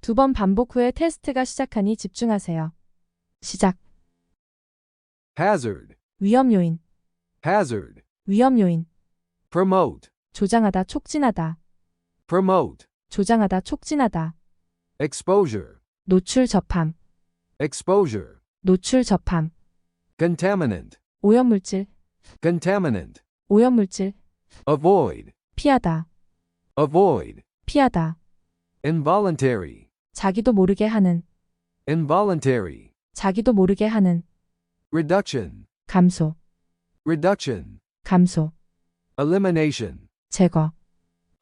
2번 반복 후에 테스트가 시작하니 집중하세요. 시작. hazard, 위험 요인, hazard, 위험 요인. promote, 조장하다, 촉진하다, promote, 조장하다, 촉진하다. exposure, 노출, 접함, exposure, 노출, 접함. contaminant, 오염물질, contaminant, 오염물질. avoid, 피하다, avoid, 피하다. involuntary, 자기도 모르게 하는, involuntary, 자기도 모르게 하는. reduction, 감소, reduction, 감소. elimination, 제거,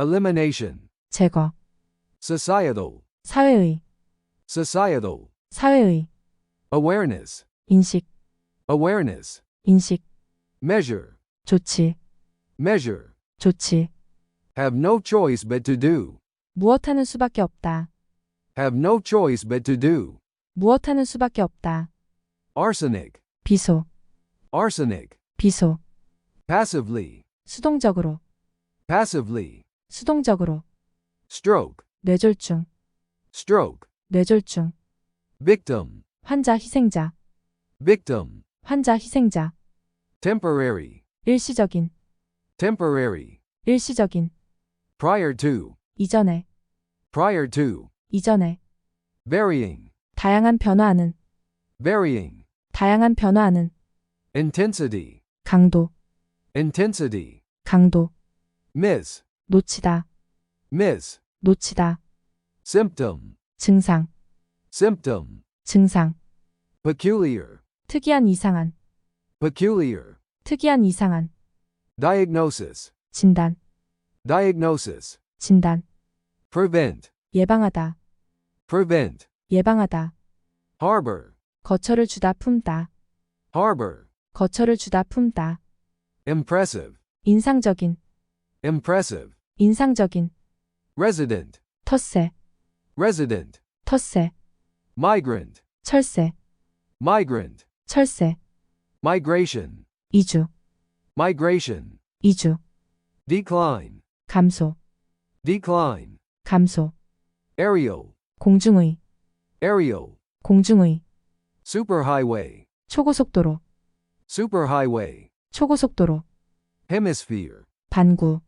elimination, 제거. societal, 사회의, societal, 사회의. awareness, 인식, awareness, 인식. measure, 조치, measure, 조치. have no choice but to do, 무엇하는 수밖에 없다. have no choice but to do, 무엇하는 수밖에 없다. arsenic, 비소, arsenic, 비소. passively, 수동적으로, passively, 수동적으로. stroke, 뇌졸중, stroke, 뇌졸중. victim, 환자, 희생자, victim, 환자, 희생자. temporary, 일시적인, temporary, 일시적인. prior to, 이전에, prior to, 이전에. varying, 다양한 변화하는, varying, 다양한 변화하는. intensity, 강도, intensity, 강도. miss, 놓치다, miss, 놓치다. symptom, 증상, symptom, 증상. peculiar, 특이한, 이상한, peculiar, 특이한, 이상한. diagnosis, 진단, diagnosis, 진단. prevent, 예방하다, prevent, 예방하다. harbor, 거처를 주다, 품다, harbor, 거처를 주다, 품다. impressive, 인상적인, impressive, 인상적인. resident, 텃세, resident, 텃세. migrant, 철새, migrant, 철새. migration, 이주, migration, 이주. decline, 감소, decline, 감소. aerial, 공중의, aerial, 공중의. superhighway, 초고속도로, superhighway, 초고속도로. hemisphere, 반구,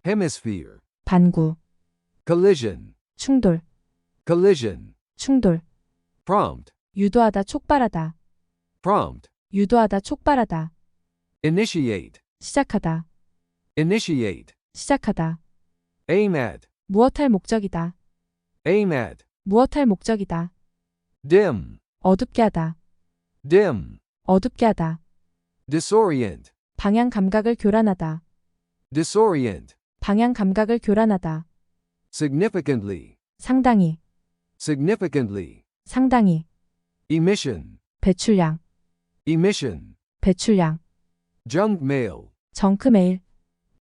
hemisphere, 반구. collision, 충돌, collision, 충돌. prompt, 유도하다, 촉발하다, prompt, 유도하다, 촉발하다. initiate, 시작하다, initiate, 시작하다. aim at, 무엇할 목적이다, aim at, 무엇할 목적이다. dim, 어둡게 하다, dim, 어둡게 하다. disorient, 방향 감각을 교란하다, disorient, 방향 감각을 교란하다. significantly, 상당히, significantly, 상당히. emission, 배출량, emission, 배출량. junk mail, 정크메일,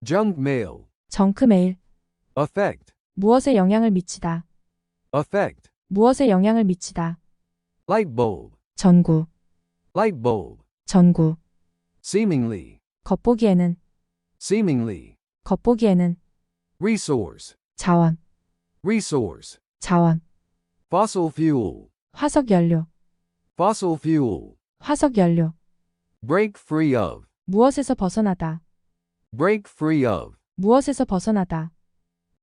junk mail, 정크메일. affect, 무엇에 영향을 미치다, affect, 무엇에 영향을 미치다. light bulb, 전구, light bulb, 전구. seemingly, 겉보기에는, seemingly, 겉보기에는. resource, 자원, resource, 자원. fossil fuel, 화석연료, fossil fuel, 화석연료. break free of, 무엇에서 벗어나다, break free of, 무엇에서 벗어나다.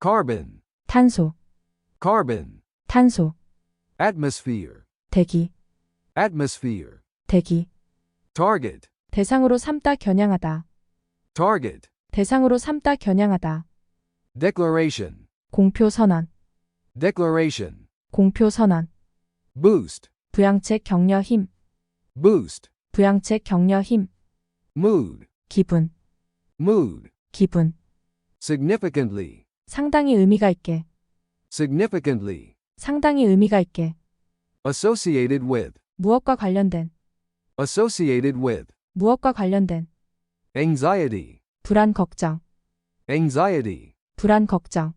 carbon, 탄소, carbon, 탄소. atmosphere, 대기, atmosphere, 대기. target, 대상으로 삼다, 겨냥하다, target, 대상으로 삼다, 겨냥하다. declaration, 공표 선언, declaration, 공표 선언. boost, 부양책, 격려, 힘, boost, 부양책, 격려, 힘. mood, 기분, mood, 기분. significantly, 상당히 의미가 있게, significantly, 상당히 의미가 있게. associated with, 무엇과 관련된, associated with, 무엇과 관련된. anxiety, 불안, 걱정, anxiety, 불안, 걱정.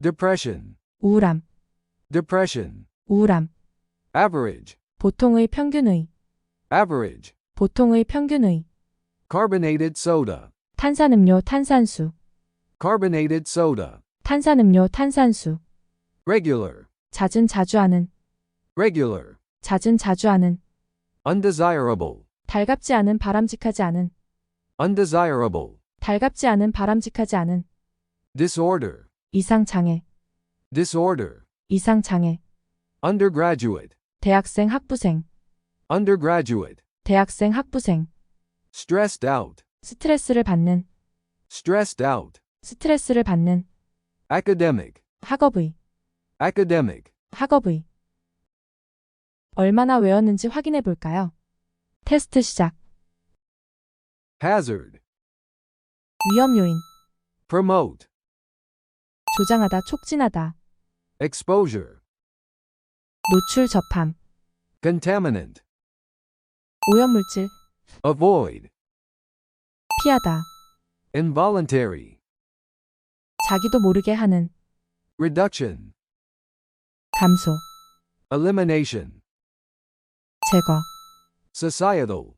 depression, 우울함, depression, 우울함. average, 보통의, 평균의, average, 보통의, 평균의. carbonated soda, 탄산음료, 탄산수, carbonated soda, 탄산음료, 탄산수. regular, 잦은 자주 하는, regular, 잦은 자주 하는, undesirable, 달갑지 않은 바람직하지 않은, undesirable, 달갑지 않은 바람직하지 않은, disorder, 이상 장애, disorder, 이상 장애, undergraduate, 대학생 학부생, undergraduate, 대학생 학부생, stressed out, 스트레스를 받는, stressed out, 스트레스를 받는, academic, 학업의, academic, 학업의. 얼마나 외웠는지 확인해 볼까요? 테스트 시작. hazard, 위험 요인, promote, 조장하다, 촉진하다, exposure, 노출 접함, contaminant, 오염물질, avoid, 피하다, involuntary, 자기도 모르게 하는, reduction, 감소, elimination, 제거, societal,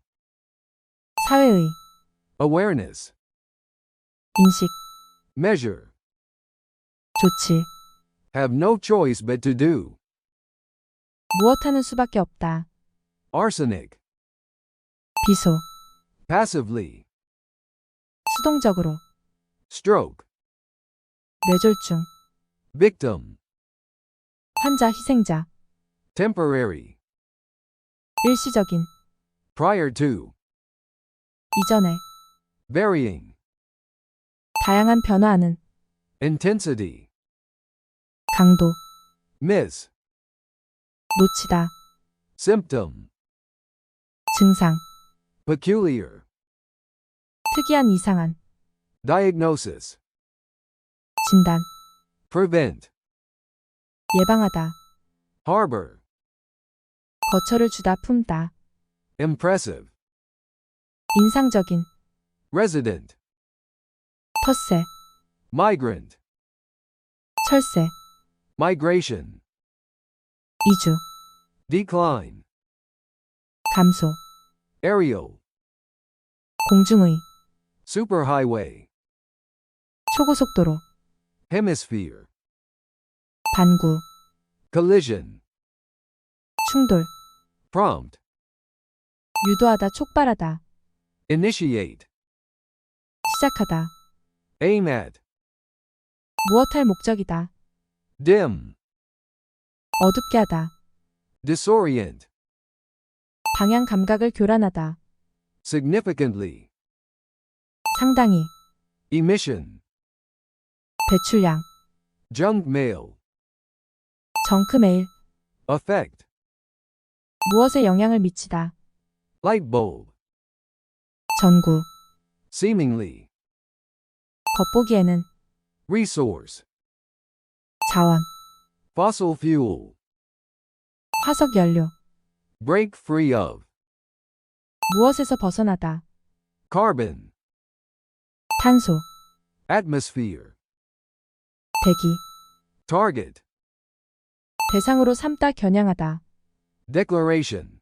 사회의, awareness, 인식, measure, 조치, have no choice but to do, 무엇하는 수밖에 없다, arsenic, 비소, passively, 수동적으로, stroke, 뇌졸중, victim, 환자, 희생자, temporary, 일시적인, prior to, 이전에, varying, 다양한 변화하는, intensity, 강도, miss, 놓치다, symptom, 증상, peculiar, 특이한 이상한, diagnosis, 진단, prevent, 예방하다, harbor, 거처를 주다, 품다, impressive, 인상적인, resident, 텃세, migrant, 철새, migration, 이주, decline, 감소, aerial, 공중의, superhighway, 초고속도로, hemisphere, 반구, collision, 충돌, prompt, 유도하다, 촉발하다, initiate, 시작하다, aim at, 무엇할 목적이다, dim, 어둡게 하다, disorient, 방향 감각을 교란하다, significantly, 상당히, emission, 배출량, junk mail, 정크메일, affect, 무엇에 영향을 미치다, light bulb, 전구, seemingly, 겉보기에는, resource, 자원, fossil fuel, 화석 연료, break free of, 무엇에서 벗어나다, carbon, 탄소, atmosphere, 대기, target, 대상으로 삼다, 겨냥하다, declaration,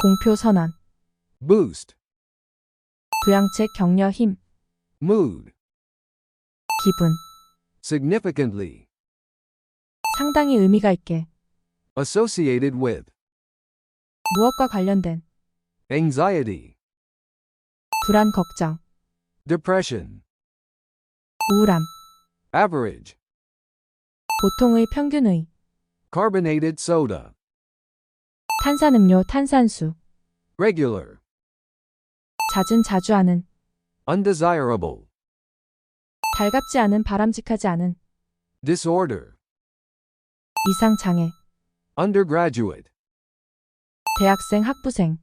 공표 선언, boost, 부양책, 격려, 힘, mood, 기분, significantly, 상당히 의미가 있게, associated with, 무엇과 관련된, anxiety, 불안, 걱정, depression, 우울함, average, 보통의, 평균의, carbonated soda, 탄산음료, 탄산수, regular, 잦은 자주 하는, undesirable, 달갑지 않은, 바람직하지 않은, disorder, 이상 장애, undergraduate, 대학생, 학부생,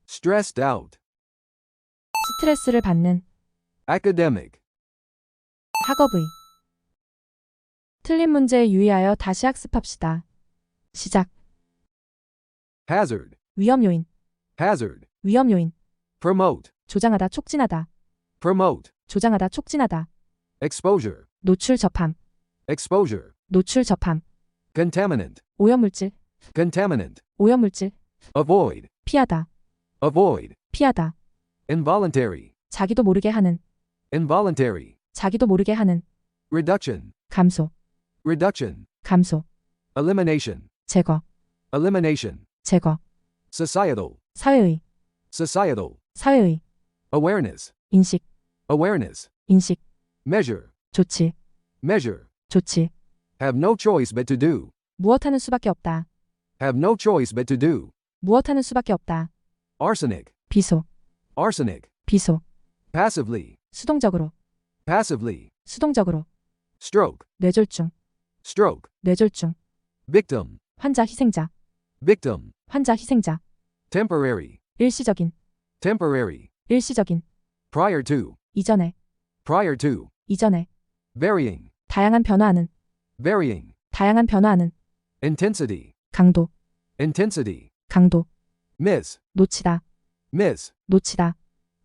stressed out, 스트레스를 받는, academic, 학업의. 틀린 문제에 유의하여 다시 학습합시다. 시작. hazard, 위험 요인, hazard, 위험 요인, promote, 조장하다, 촉진하다, promote, 조장하다, 촉진하다, exposure, 노출 접함, exposure, 노출 접함, contaminant, 오염물질, contaminant, 오염물질, avoid, 피하다, avoid, 피하다, involuntary, 자기도 모르게 하는, involuntary, 자기도 모르게 하는, reduction, 감소, reduction, 감소, elimination, 제거, elimination, 제거, societal, 사회의, societal, 사회의, awareness, 인식, awareness, 인식, measure, 조치, measure, 조치, have no choice but to do, 무엇하는 수밖에 없다, have no choice but to do, 무엇하는 수밖에 없다, arsenic, 비소, arsenic, 비소, passively, 수동적으로, passively, 수동적으로, stroke, 뇌졸중, stroke, 뇌졸중, victim, 환자 희생자, victim, 환자 희생자, temporary, 일시적인, temporary, 일시적인, prior to, 이전에, prior to, 이전에, varying, 다양한 변화하는, varying, 다양한 변화하는, intensity, 강도, intensity, 강도, miss, 놓치다, miss, 놓치다,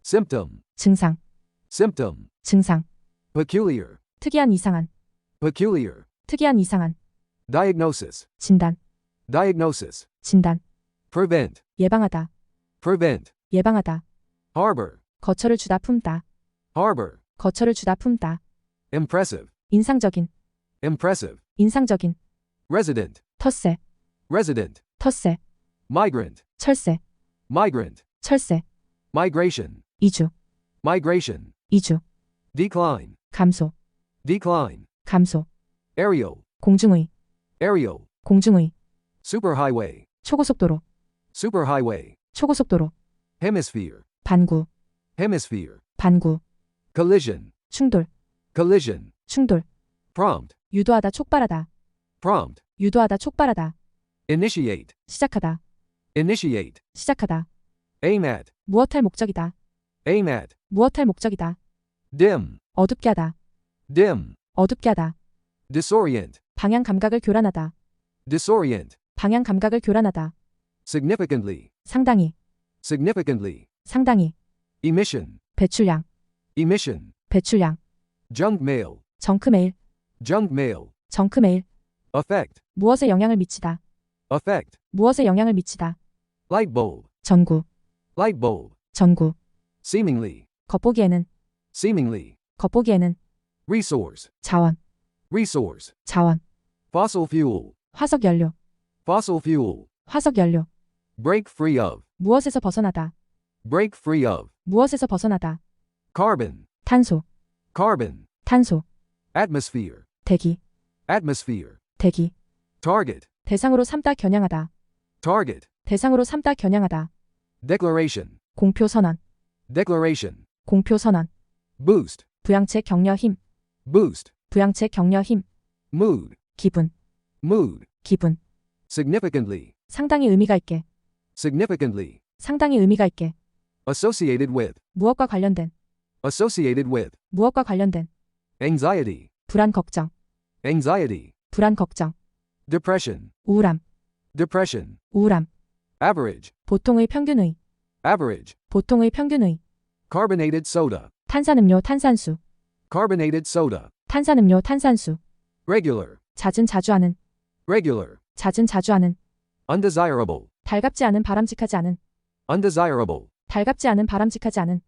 symptom, 증상, symptom, 증상, peculiar, 특이한 이상한, peculiar, 특이한 이상한, diagnosis, 진단, diagnosis, 진단, prevent, 예방하다, prevent, 예방하다, harbor, 거처를 주다 품다, harbor, 거처를 주다 품다, impressive, 인상적인, impressive, 인상적인, resident, 텃세, resident, 텃세, migrant, 철새, migrant, 철새, migration, 이주, migration, 이주, decline, 감소, decline, 감소, aerial, 공중의, aerial, 공중의, superhighway, 초고속도로, superhighway, 초고속도로, hemisphere, 반구, hemisphere, 반구, collision, 충돌, collision, 충돌, prompt, 유도하다 촉발하다, prompt, 유도하다 촉발하다, initiate, 시작하다, initiate, 시작하다, aim at, 무엇할 목적이다, aim at, 무엇할 목적이다, dim, 어둡게 하다, dim, 어둡게 하다, disorient, 방향 감각을 교란하다, disorient, 방향 감각을 교란하다, significantly, 상당히, significantly, 상당히, emission, 배출량, emission, 배출량, junk mail, 정크메일, junk mail, 정크메일, affect, 무엇에 영향을 미치다, affect, 무엇에 영향을 미치다, light bulb, 전구, light bulb, 전구, seemingly, 겉보기에는, seemingly, 겉보기에는, resource, 자원, resource, 자원, fossil fuel, 화석연료, fossil fuel, 화석연료, break free of, 무엇에서 벗어나다, break free of, 무엇에서 벗어나다, carbon, 탄소, carbon, 탄소, atmosphere, 대기, atmosphere, 대기, target, 대상으로 삼다 겨냥하다, target, 대상으로 삼다 겨냥하다, declaration, 공표 선언, declaration, 공표 선언, boost, 부양체 격려 힘, boost, 부양체 격려 힘, mood, 기분, mood, 기분, significantly, 상당히 의미가 있게, significantly, 상당히 의미가 있게, associated with, 무엇과 관련된, associated with, 무엇과 관련된, anxiety, 불안 걱정, anxiety, 불안 걱정, depression, 우울함, depression, 우울함, average, 보통의 평균의, average, 보통의 평균의, carbonated soda, 탄산음료 탄산수, carbonated soda, 탄산음료 탄산수, regular, 잦은 자주 하는, regular, 잦은 자주 하는, undesirable, 달갑지 않은 바람직하지 않은, undesirable, 달갑지 않은 바람직하지 않은,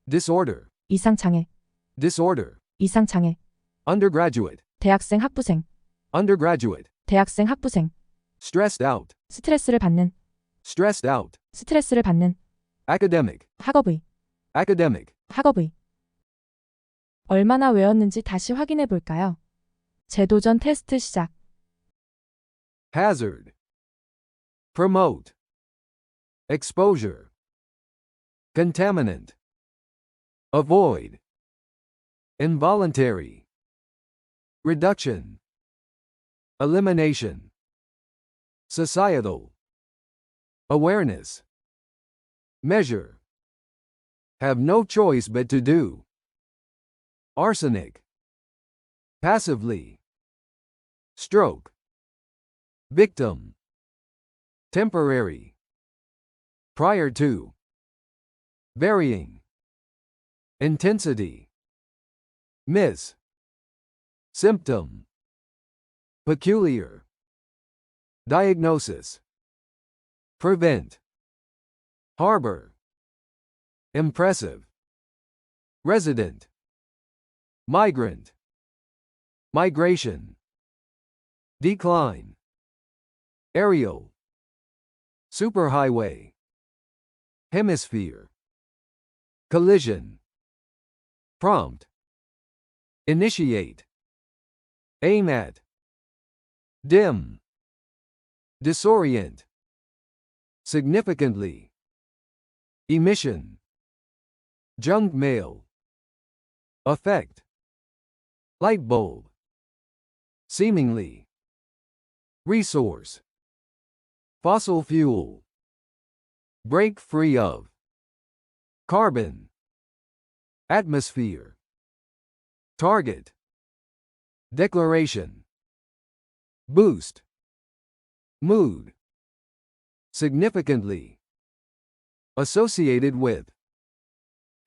disorder, 이상장애, disorder, 이상장애, undergraduate, 대학생 학부생, undergraduate, 대학생 학부생, stressed out, 스트레스를 받는, stressed out, 스트레스를 받는, academic, 학업의, academic, 학업의. 얼마나 외웠는지 다시 확인해 볼까요? 재도전 테스트 시작. hazard, promote, exposure, contaminant, avoid, involuntary, reduction, elimination, societal, awareness, measure, have no choice but to do, arsenic, passively, stroke, victim, temporary, prior to, varying, intensity, miss, symptom, peculiar, diagnosis, prevent, harbor, impressive, resident, migrant, migration, decline, aerial, superhighway, hemisphere, collision, prompt, initiate, aim at, dim, disorient, significantly, emission, junk mail, affect, light bulb, seemingly, resource, fossil fuel, break free of, carbon, atmosphere, target, declaration, boost, mood, significantly, associated with,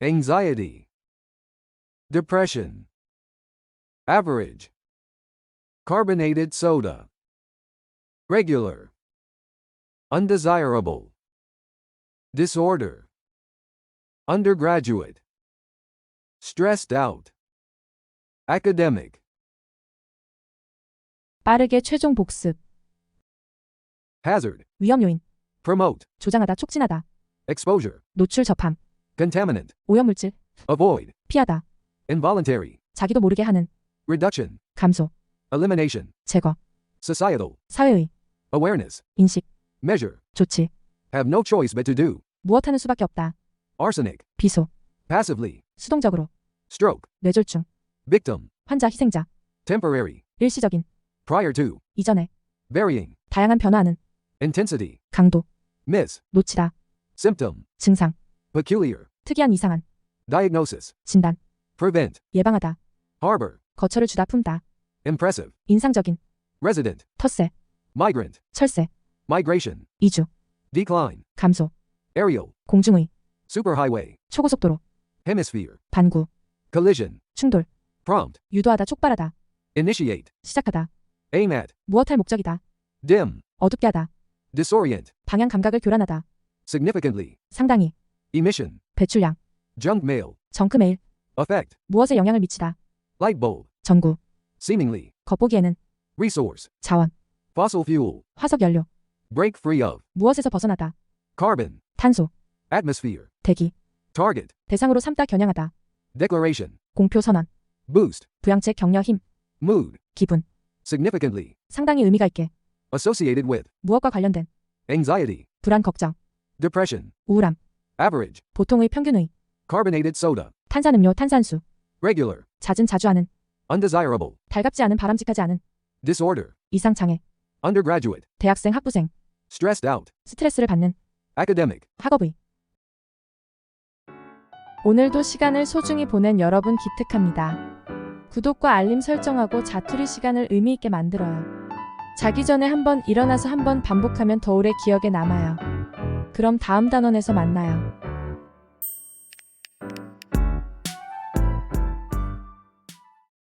anxiety, depression, average, carbonated soda, regular, undesirable, disorder, undergraduate, stressed out, academic, 빠르게 최종 복습. hazard, 위험 요인. promote, 조장하다, 촉진하다. exposure, 노출, 접함. contaminant, 오염물질. avoid, 피하다. involuntary, 자기도 모르게 하는. reduction, 감소. elimination, 제거. societal, 사회의. awareness, 인식. measure, 조치. have no choice but to do, 무엇하는 수밖에 없다. arsenic, 비소. passively, 수동적으로. stroke, 뇌졸중. victim, 환자, 희생자. temporary, 일시적인. prior to, 이전에. varying, 다양한 변화하는. intensity, 강도. miss, 놓치다. symptom, 증상. peculiar, 특이한 이상한. diagnosis, 진단. prevent, 예방하다. harbor, 거처를 주다, 품다. impressive, 인상적인. resident, 텃세. migrant, 철새. migration, 이주. decline, 감소. aerial, 공중의. superhighway, 초고속도로. hemisphere, 반구. collision, 충돌. prompt, 유도하다, 촉발하다. initiate, 시작하다. aim at, 무엇할 목적이다. dim, 어둡게 하다. disorient, 방향 감각을 교란하다. significantly, 상당히. emission, 배출량. junk mail, 정크 메일. affect, 무엇에 영향을 미치다. light bulb, 전구. seemingly, 겉보기에는. resource, 자원. fossil fuel, 화석 연료. break free of, 무엇에서 벗어나다. carbon, 탄소. atmosphere, 대기. target, 대상으로 삼다, 겨냥하다. declaration, 공표 선언. boost, 부양책, 격려, 힘. mood, 기분. significantly, 상당히 의미가 있게. associated with, 무엇과 관련된. anxiety, 불안, 걱정. depression, 우울함. average, 보통의, 평균의. carbonated soda, 탄산음료, 탄산수. regular, 잦은, 자주 하는. undesirable, 달갑지 않은, 바람직하지 않은. disorder, 이상, 장애. undergraduate, 대학생, 학부생. stressed out, 스트레스를 받는. academic. 학업의. 오늘도 시간을 소중히 보낸 여러분 기특합니다. 구독과 알림 설정하고 자투리 시간을 의미 있게 만들어요. 자기 전에 한번 일어나서 한번 반복하면 더 오래 기억에 남아요. 그럼 다음 단원에서 만나요.